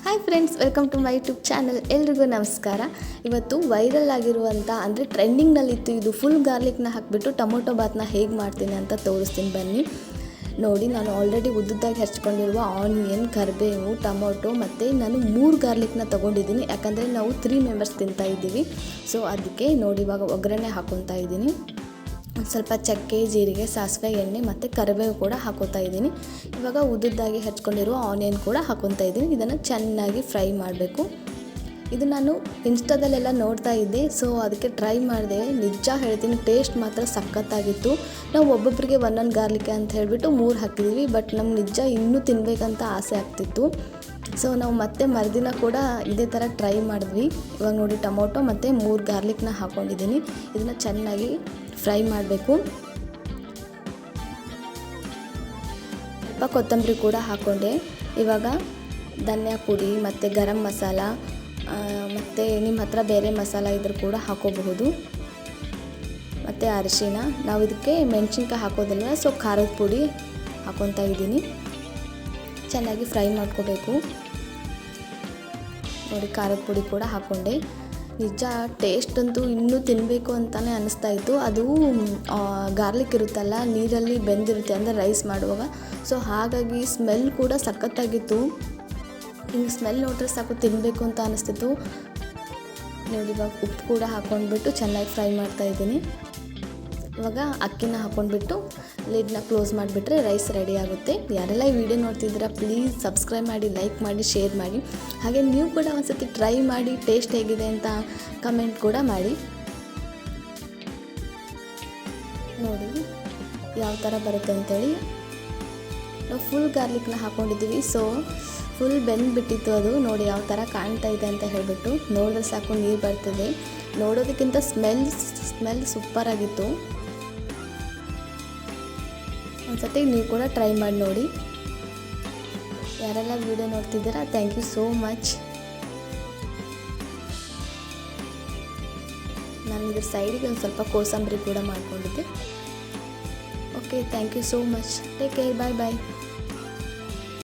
Hi friends, welcome to my YouTube channel. ಎಲ್ರಿಗೂ ನಮಸ್ಕಾರ. ಇವತ್ತು ವೈರಲ್ ಆಗಿರುವಂಥ ಅಂದರೆ ಟ್ರೆಂಡಿಂಗ್ನಲ್ಲಿತ್ತು ಇದು ಫುಲ್ ಗಾರ್ಲಿಕ್ನ ಹಾಕಿಬಿಟ್ಟು ಟೊಮೊಟೊ ಬಾತ್ನ ಹೇಗೆ ಮಾಡ್ತೀನಿ ಅಂತ ತೋರಿಸ್ತೀನಿ ಬನ್ನಿ. ನೋಡಿ, ನಾನು ಆಲ್ರೆಡಿ ಉದ್ದುದ್ದಾಗಿ ಹೆಚ್ಕೊಂಡಿರುವ ಆನಿಯನ್, ಕರಿಬೇವು, ಟೊಮೊಟೊ ಮತ್ತು ನಾನು 3 ಗಾರ್ಲಿಕ್ನ ತೊಗೊಂಡಿದ್ದೀನಿ. ಯಾಕಂದರೆ ನಾವು 3 ಮೆಂಬರ್ಸ್ ತಿಂತಾ ಇದ್ದೀವಿ. ಸೊ ಅದಕ್ಕೆ ನೋಡಿ ಇವಾಗ ಒಗ್ಗರಣೆ ಹಾಕ್ಕೊತಾ ಇದ್ದೀನಿ. ಒಂದು ಸ್ವಲ್ಪ ಚಕ್ಕೆ, ಜೀರಿಗೆ, ಸಾಸಿವೆ, ಎಣ್ಣೆ ಮತ್ತು ಕರಿಬೇವು ಕೂಡ ಹಾಕೋತಾ ಇದ್ದೀನಿ. ಇವಾಗ ಉದ್ದುದ್ದಾಗಿ ಹೆಚ್ಕೊಂಡಿರುವ ಆನಿಯನ್ ಕೂಡ ಹಾಕ್ಕೊತಾ ಇದ್ದೀನಿ. ಇದನ್ನು ಚೆನ್ನಾಗಿ ಫ್ರೈ ಮಾಡಬೇಕು. ಇದು ನಾನು ಇನ್ಸ್ಟಾದಲ್ಲೆಲ್ಲ ನೋಡ್ತಾ ಇದ್ದೆ, ಸೊ ಅದಕ್ಕೆ ಟ್ರೈ ಮಾಡಿದೆ. ನಿಜ ಹೇಳ್ತೀನಿ, ಟೇಸ್ಟ್ ಮಾತ್ರ ಸಖತ್ತಾಗಿತ್ತು. ನಾವು ಒಬ್ಬೊಬ್ಬರಿಗೆ ಒಂದೊಂದು ಗಾರ್ಲಿಕ್ ಅಂತ ಹೇಳಿಬಿಟ್ಟು 3 ಹಾಕಿದ್ವಿ. ಬಟ್ ನಮ್ಗೆ ನಿಜ ಇನ್ನೂ ತಿನ್ನಬೇಕಂತ ಆಸೆ ಆಗ್ತಿತ್ತು. ಸೊ ನಾವು ಮತ್ತೆ ಮರುದಿನ ಕೂಡ ಇದೇ ಥರ ಟ್ರೈ ಮಾಡಿದ್ವಿ. ಇವಾಗ ನೋಡಿ, ಟೊಮೊಟೊ ಮತ್ತು 3 ಗಾರ್ಲಿಕ್ನ ಹಾಕ್ಕೊಂಡಿದ್ದೀನಿ. ಇದನ್ನು ಚೆನ್ನಾಗಿ ಫ್ರೈ ಮಾಡಬೇಕು. ಸ್ವಲ್ಪ ಕೊತ್ತಂಬರಿ ಕೂಡ ಹಾಕ್ಕೊಂಡೆ. ಇವಾಗ ಧನಿಯಾ ಪುಡಿ ಮತ್ತು ಗರಂ ಮಸಾಲ ಮತ್ತು ನಿಮ್ಮ ಹತ್ರ ಬೇರೆ ಮಸಾಲ ಇದ್ರೂ ಕೂಡ ಹಾಕೋಬಹುದು. ಮತ್ತು ಅರಿಶಿಣ, ನಾವು ಇದಕ್ಕೆ ಮೆಣಸಿನ್ಕಾಯಿ ಹಾಕೋದಿಲ್ಲ, ಸೊ ಖಾರದ ಪುಡಿ ಹಾಕ್ಕೊತಾ ಇದ್ದೀನಿ. ಚೆನ್ನಾಗಿ ಫ್ರೈ ಮಾಡ್ಕೋಬೇಕು. ನೋಡಿ, ಖಾರದ ಪುಡಿ ಕೂಡ ಹಾಕ್ಕೊಂಡೆ. ನಿಜ ಟೇಸ್ಟ್ ಅಂತೂ ಇನ್ನೂ ತಿನ್ನಬೇಕು ಅಂತಲೇ ಅನ್ನಿಸ್ತಾ ಇತ್ತು. ಅದು ಗಾರ್ಲಿಕ್ ಇರುತ್ತಲ್ಲ, ನೀರಲ್ಲಿ ಬೆಂದಿರುತ್ತೆ ಅಂದರೆ ರೈಸ್ ಮಾಡುವಾಗ. ಸೊ ಹಾಗಾಗಿ ಸ್ಮೆಲ್ ಕೂಡ ಸಖತ್ತಾಗಿತ್ತು. ಹಿಂಗೆ ಸ್ಮೆಲ್ ನೋಡ್ರೆ ಸಾಕು ತಿನ್ನಬೇಕು ಅಂತ ಅನ್ನಿಸ್ತಿತ್ತು. ನೋಡಿ, ಇವಾಗ ಉಪ್ಪು ಕೂಡ ಹಾಕ್ಕೊಂಡ್ಬಿಟ್ಟು ಚೆನ್ನಾಗಿ ಫ್ರೈ ಮಾಡ್ತಾಯಿದ್ದೀನಿ. ಇವಾಗ ಅಕ್ಕಿನ ಹಾಕ್ಕೊಂಡ್ಬಿಟ್ಟು ಲಿಡ್ನ ಕ್ಲೋಸ್ ಮಾಡಿಬಿಟ್ರೆ ರೈಸ್ ರೆಡಿ ಆಗುತ್ತೆ. ಯಾರೆಲ್ಲ ಈ ವಿಡಿಯೋ ನೋಡ್ತಿದ್ದೀರಾ, ಪ್ಲೀಸ್ ಸಬ್ಸ್ಕ್ರೈಬ್ ಮಾಡಿ, ಲೈಕ್ ಮಾಡಿ, ಶೇರ್ ಮಾಡಿ. ಹಾಗೆ ನೀವು ಕೂಡ ಒಂದ್ಸತಿ ಟ್ರೈ ಮಾಡಿ, ಟೇಸ್ಟ್ ಹೇಗಿದೆ ಅಂತ ಕಮೆಂಟ್ ಕೂಡ ಮಾಡಿ. ನೋಡಿ ಯಾವ ಥರ ಬರುತ್ತೆ ಅಂಥೇಳಿ. ನಾವು ಫುಲ್ ಗಾರ್ಲಿಕ್ನ ಹಾಕ್ಕೊಂಡಿದ್ದೀವಿ, ಸೊ ಫುಲ್ ಬೆಂದ್ಬಿಟ್ಟಿತ್ತು ಅದು. ನೋಡಿ ಯಾವ ಥರ ಕಾಣ್ತಾ ಇದೆ ಅಂತ ಹೇಳಿಬಿಟ್ಟು. ನೋಡಿದ್ರೆ ಸಾಕು ನೀರು ಬರ್ತದೆ. ನೋಡೋದಕ್ಕಿಂತ ಸ್ಮೆಲ್ ಸೂಪರಾಗಿತ್ತು. ಒಂದ್ಸತಿ ನೀವು ಕೂಡ ಟ್ರೈ ಮಾಡಿ ನೋಡಿ. ಯಾರೆಲ್ಲ ವಿಡಿಯೋ ನೋಡ್ತಿದ್ದೀರಾ, ಥ್ಯಾಂಕ್ ಯು ಸೋ ಮಚ್. ನಾನು ಇದ್ರ ಸೈಡಿಗೆ ಒಂದು ಸ್ವಲ್ಪ ಕೋಸಂಬರಿ ಕೂಡ ಮಾಡ್ಕೊಂಡಿದ್ದೆ. Okay, thank you so much. Take care, bye bye.